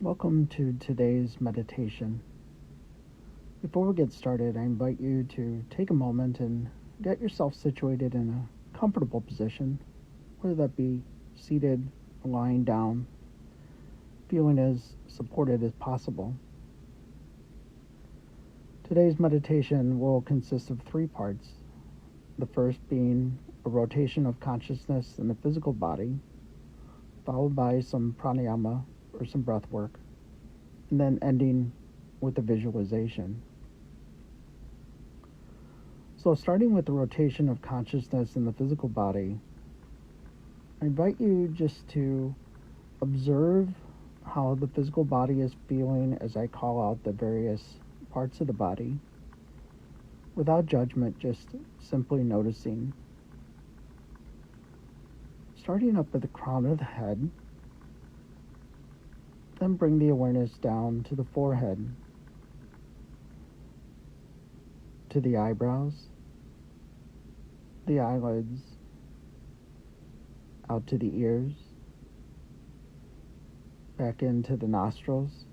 Welcome to today's meditation. Before we get started, I invite you to take a moment and get yourself situated in a comfortable position, whether that be seated or lying down, feeling as supported as possible. Today's meditation will consist of three parts. The first being a rotation of consciousness in the physical body, followed by some pranayama or some breath work, and then ending with a visualization. So starting with the rotation of consciousness in the physical body, I invite you just to observe how the physical body is feeling as I call out the various parts of the body without judgment, just simply noticing. Starting up at the crown of the head, then bring the awareness down to the forehead, to the eyebrows, the eyelids, out to the ears, back into the nostrils,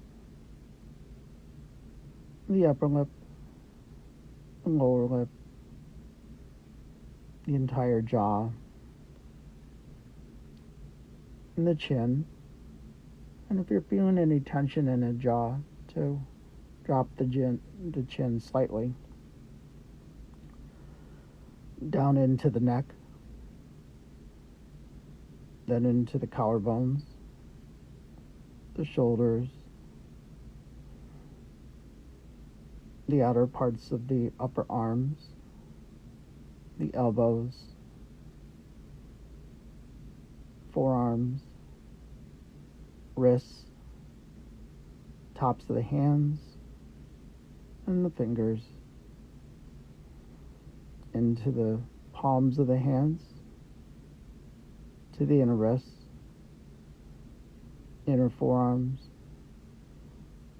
the upper lip, the lower lip, the entire jaw, and the chin. And if you're feeling any tension in the jaw, to drop the chin slightly. Down into the neck, then into the collarbones, the shoulders, the outer parts of the upper arms, the elbows, forearms, wrists, tops of the hands, and the fingers, into the palms of the hands, to the inner wrists, inner forearms,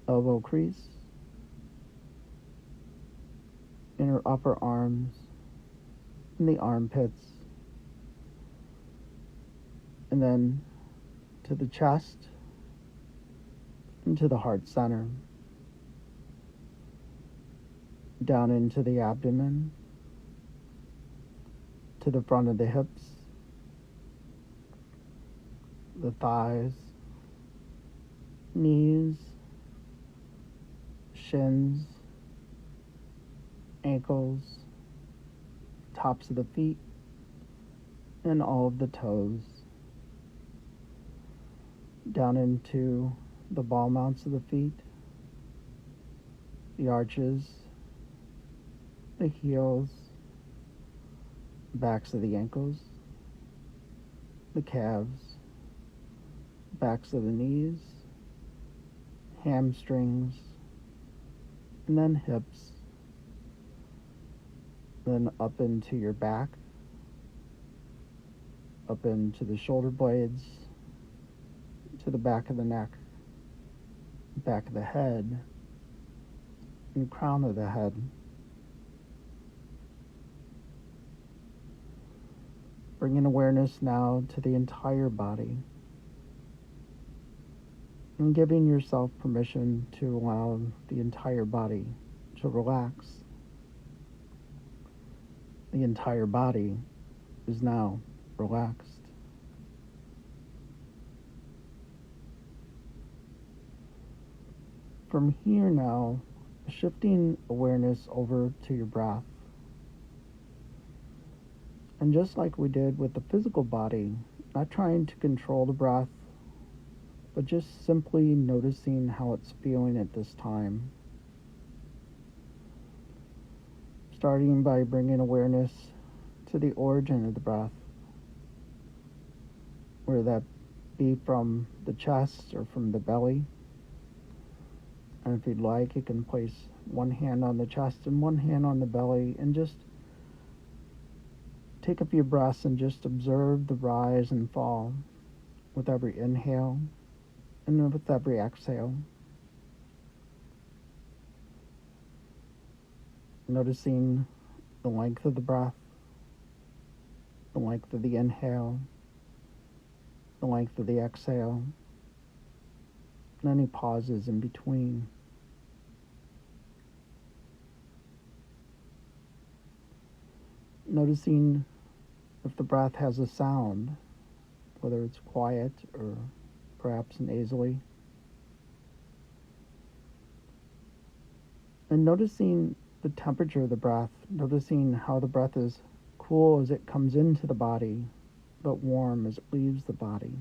elbow crease, inner upper arms, and the armpits, and then to the chest, and to the heart center, down into the abdomen, to the front of the hips, the thighs, knees, shins, ankles, tops of the feet, and all of the toes, down into the ball mounts of the feet, the arches, the heels, backs of the ankles, the calves, backs of the knees, hamstrings, and then hips, then up into your back, up into the shoulder blades, to the back of the neck, back of the head, and crown of the head. Bringing awareness now to the entire body, and giving yourself permission to allow the entire body to relax. The entire body is now relaxed. From here now, shifting awareness over to your breath. And just like we did with the physical body, not trying to control the breath, but just simply noticing how it's feeling at this time. Starting by bringing awareness to the origin of the breath, whether that be from the chest or from the belly. And if you'd like, you can place one hand on the chest and one hand on the belly, and just take a few breaths and just observe the rise and fall with every inhale and with every exhale. Noticing the length of the breath, the length of the inhale, the length of the exhale, and any pauses in between. Noticing if the breath has a sound, whether it's quiet or perhaps nasally. And noticing the temperature of the breath, noticing how the breath is cool as it comes into the body, but warm as it leaves the body.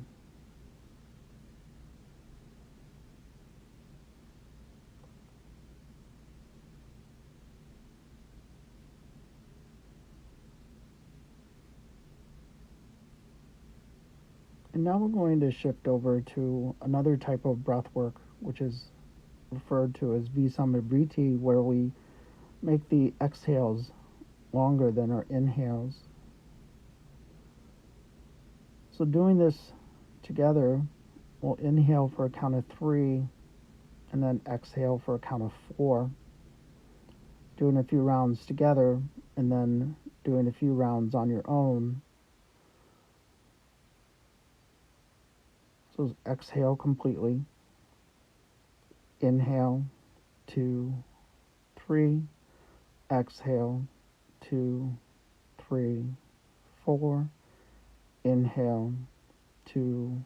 And now we're going to shift over to another type of breath work, which is referred to as Visamriddhi, where we make the exhales longer than our inhales. So doing this together, we'll inhale for a count of 3 and then exhale for a count of 4. Doing a few rounds together and then doing a few rounds on your own. So exhale completely. Inhale, 2, 3. Exhale, 2, 3, 4. Inhale, 2,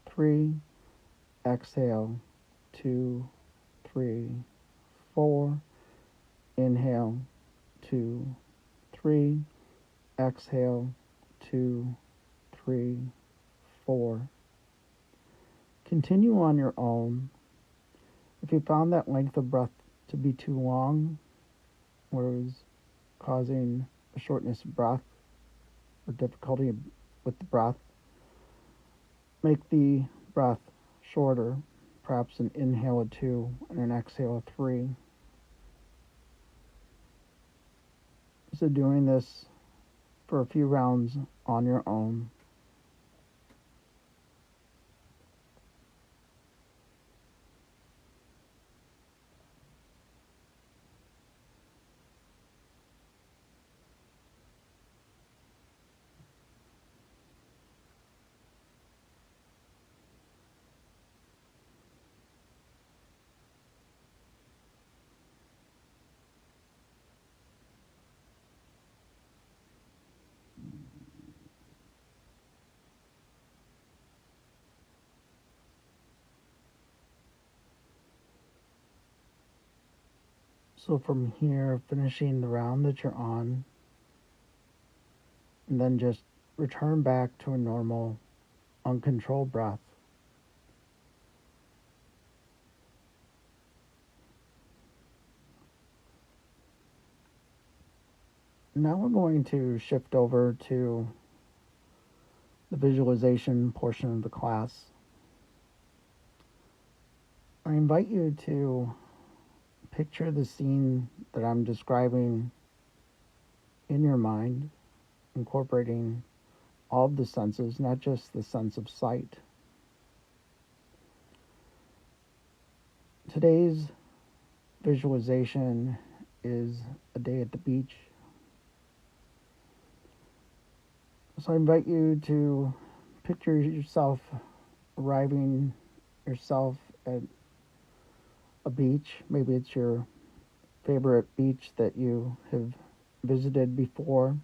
3. Exhale, 2, 3, 4. Inhale, 2, 3. Exhale, 2, 3, 4. Continue on your own. If you found that length of breath to be too long, or it was causing a shortness of breath or difficulty with the breath, make the breath shorter, perhaps an inhale of 2 and an exhale of 3. So doing this for a few rounds on your own. So from here, finishing the round that you're on, and then just return back to a normal, uncontrolled breath. Now we're going to shift over to the visualization portion of the class. I invite you to picture the scene that I'm describing in your mind, incorporating all of the senses, not just the sense of sight. Today's visualization is a day at the beach. So I invite you to picture yourself arriving yourself at a beach. Maybe it's your favorite beach that you have visited before,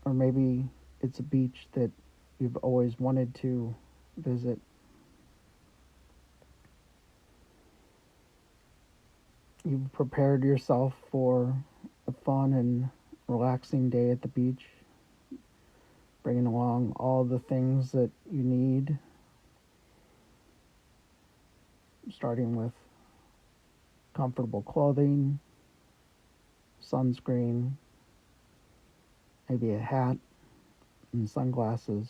or maybe it's a beach that you've always wanted to visit. You've prepared yourself for a fun and relaxing day at the beach, bringing along all the things that you need, starting with comfortable clothing, sunscreen, maybe a hat and sunglasses,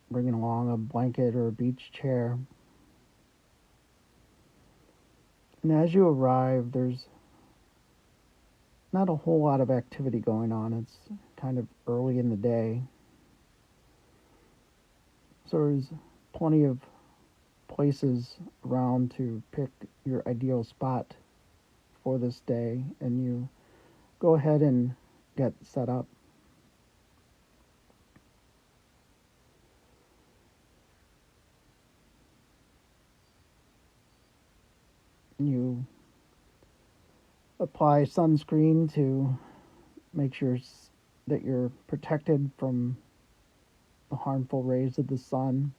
bringing along a blanket or a beach chair. And as you arrive, there's not a whole lot of activity going on. It's kind of early in the day. So there's plenty of places around to pick your ideal spot for this day, and you go ahead and get set up. apply sunscreen to make sure that you're protected from the harmful rays of the sun.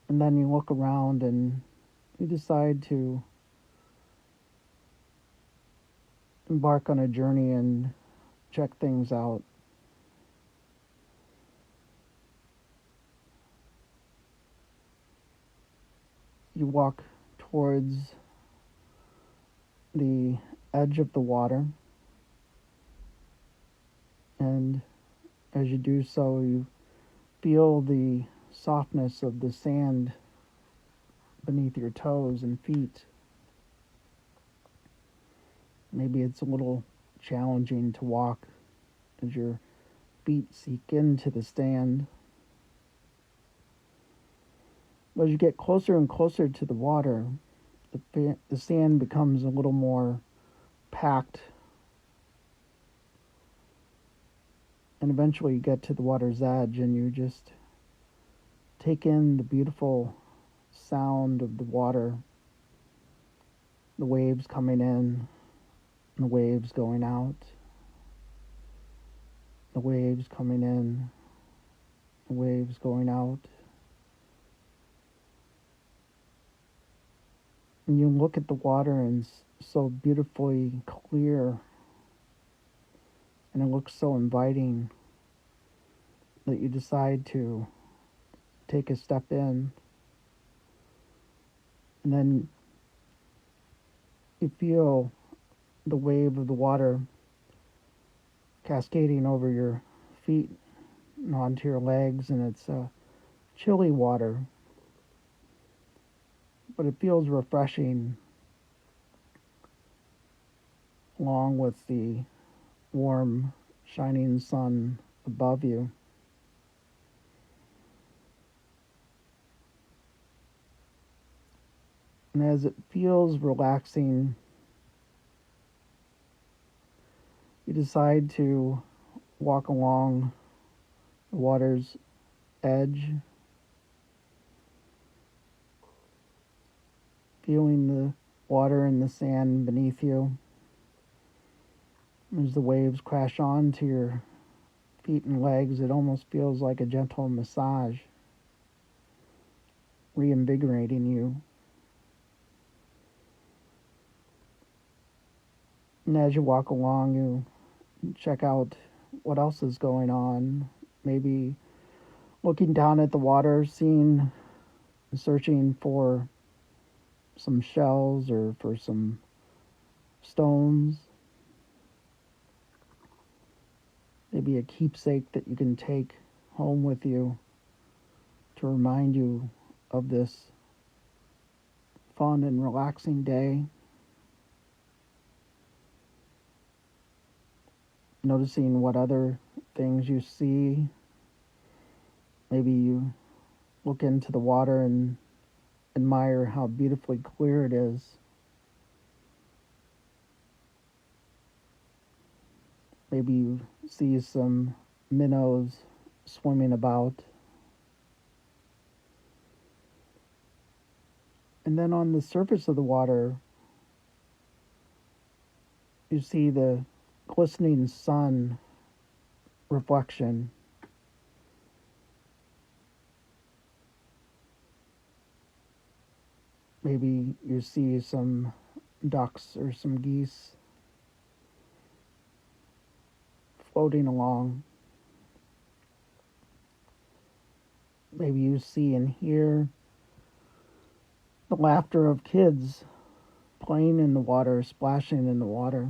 And then you look around and you decide to embark on a journey and check things out. You walk towards the edge of the water, and as you do so, you feel the softness of the sand beneath your toes and feet. Maybe it's a little challenging to walk as your feet sink into the sand. But as you get closer and closer to the water, the sand becomes a little more packed, and eventually you get to the water's edge and you just take in the beautiful sound of the water, the waves coming in, and the waves going out, the waves coming in, the waves going out. And you look at the water and it's so beautifully clear, and it looks so inviting that you decide to take a step in. And then you feel the wave of the water cascading over your feet and onto your legs, and it's chilly water, but it feels refreshing along with the warm, shining sun above you. And as it feels relaxing, you decide to walk along the water's edge, feeling the water and the sand beneath you. As the waves crash onto your feet and legs, it almost feels like a gentle massage, reinvigorating you. And as you walk along, you check out what else is going on. Maybe looking down at the water, searching for some shells or for some stones. Maybe a keepsake that you can take home with you to remind you of this fun and relaxing day. Noticing what other things you see. Maybe you look into the water and admire how beautifully clear it is. Maybe you see some minnows swimming about. And then on the surface of the water, you see the glistening sun reflection. Maybe you see some ducks or some geese floating along. Maybe you see and hear the laughter of kids playing in the water, splashing in the water.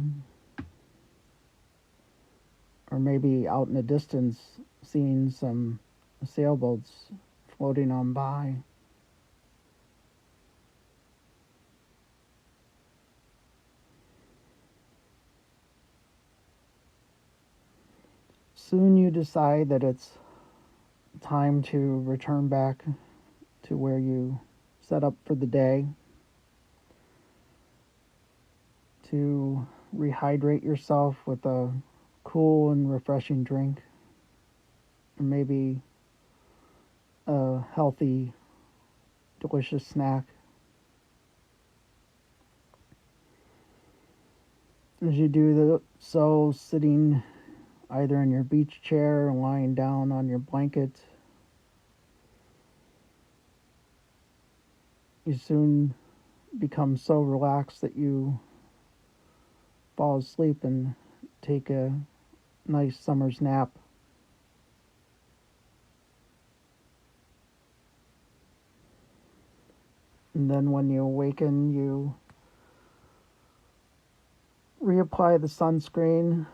Or maybe out in the distance, seeing some sailboats floating on by. Soon you decide that it's time to return back to where you set up for the day, to rehydrate yourself with a cool and refreshing drink, or maybe a healthy, delicious snack. As you do so, sitting either in your beach chair or lying down on your blanket, you soon become so relaxed that you fall asleep and take a nice summer's nap. And then when you awaken, you reapply the sunscreen,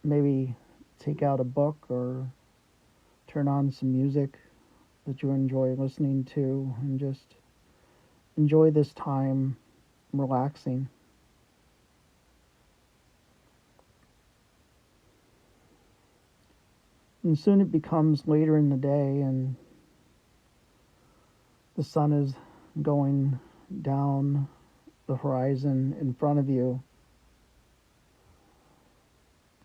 maybe take out a book or turn on some music that you enjoy listening to, and just enjoy this time relaxing. And soon it becomes later in the day, and the sun is going down the horizon in front of you.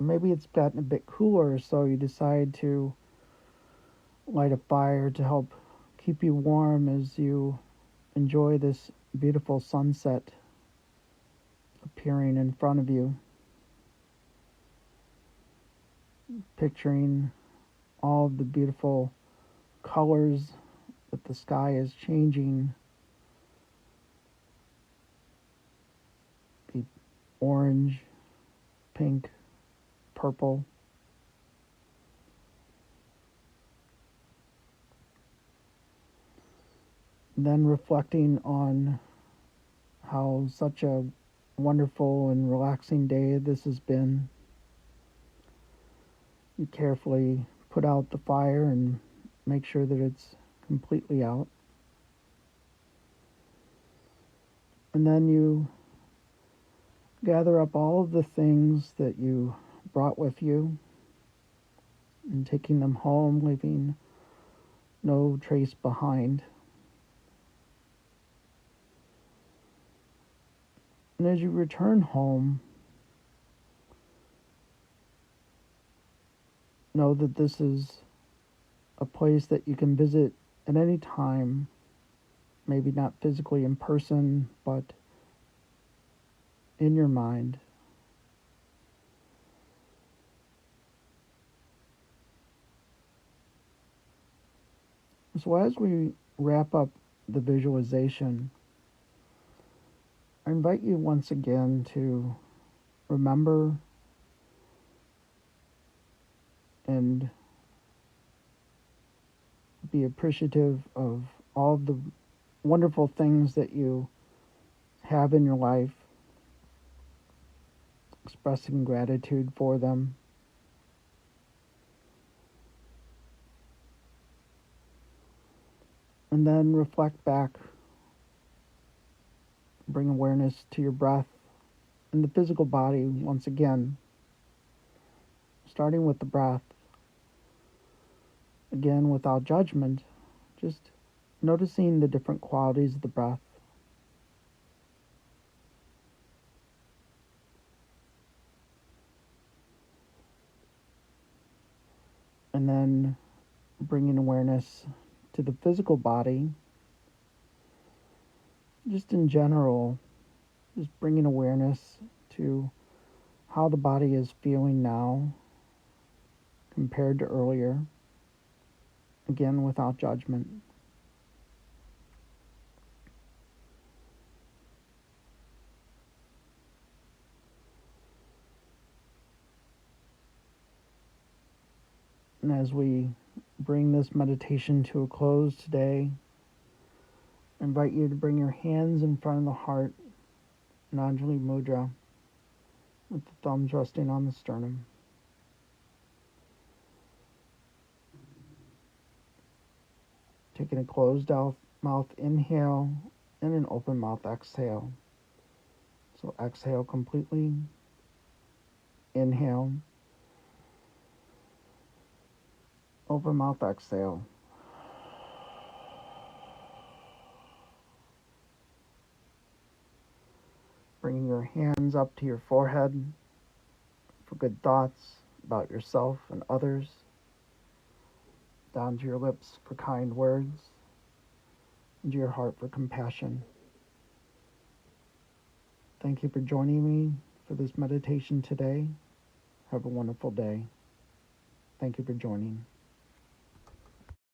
Maybe it's gotten a bit cooler, so you decide to light a fire to help keep you warm as you enjoy this beautiful sunset appearing in front of you. Picturing all of the beautiful colors that the sky is changing. The orange, pink, purple. Then reflecting on how such a wonderful and relaxing day this has been. You carefully put out the fire and make sure that it's completely out. And then you gather up all of the things that you brought with you and taking them home, leaving no trace behind. And as you return home, know that this is a place that you can visit at any time, maybe not physically in person, but in your mind. So as we wrap up the visualization, I invite you once again to remember and be appreciative of all of the wonderful things that you have in your life, expressing gratitude for them. And then reflect back, bring awareness to your breath and the physical body once again, starting with the breath. Again, without judgment, just noticing the different qualities of the breath. And then bringing awareness to the physical body, just in general, just bringing awareness to how the body is feeling now compared to earlier, again without judgment. And as we bring this meditation to a close today, I invite you to bring your hands in front of the heart in Anjali Mudra, with the thumbs resting on the sternum. Taking a closed mouth inhale and an open mouth exhale. So exhale completely, inhale, open mouth exhale. Bringing your hands up to your forehead for good thoughts about yourself and others. Down to your lips for kind words, and to your heart for compassion. Thank you for joining me for this meditation today. Have a wonderful day. Thank you for joining.